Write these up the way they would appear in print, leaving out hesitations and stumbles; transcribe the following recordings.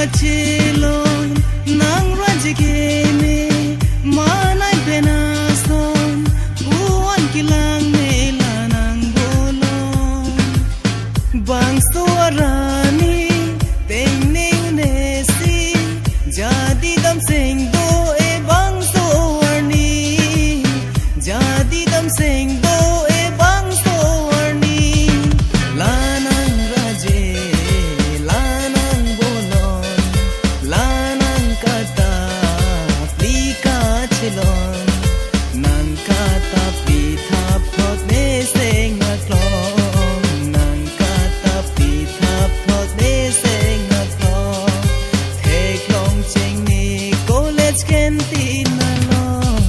kachelon nang rajigeme manay benason buwan kilang nela nang bolon bang suarani tengne unesi jadi dam sing do e bang suarni jadi dam sing do e bang suarni lanang raje lanang bolon lanang kata plika chelon nang kata pitha phot ne sing aklong nang kata pitha phot ne sing aklong thek long ching ni college canteen along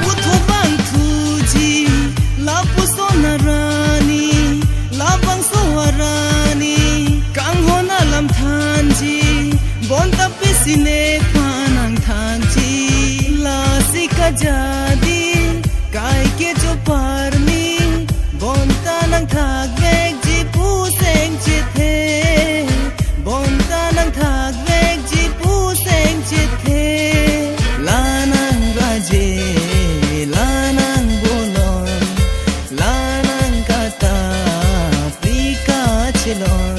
Puto bang tuji la pusona rani la bang soharani kang hona lam thanji bon tapisine phanang thanji la sika jadi kai ke jo parni bon tanang thak vek ji pu seng che the bon tanang thak vek ji pu seng che the lanang raje lanang bolon lanang kata plika chelon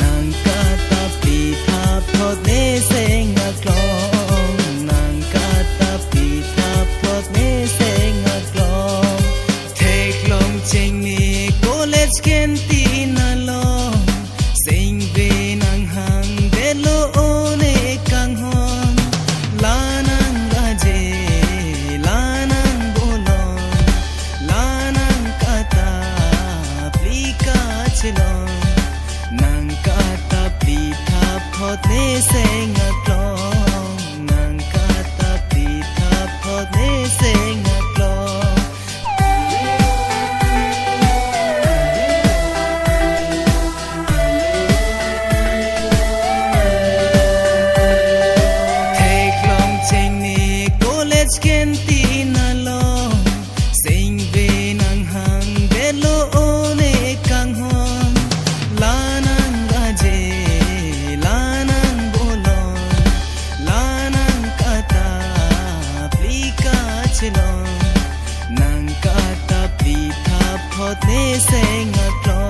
nang kata pitha phot ne seng aklong nang kata pitha phot ne seng aklong thek long ching ni college canteen along sing ve nang hang de lo one kang hon lanang raje lanang bolon lanang kata plika chelon nang kata pitha phot ne seng aklong nang kata pitha phot ne seng aklong thek long ching ni college canteen along sing ve nang hang de lo one kang hon lanang raje lanang bolon lanang kata plika chelon nang kata pitha phot ne seng aklong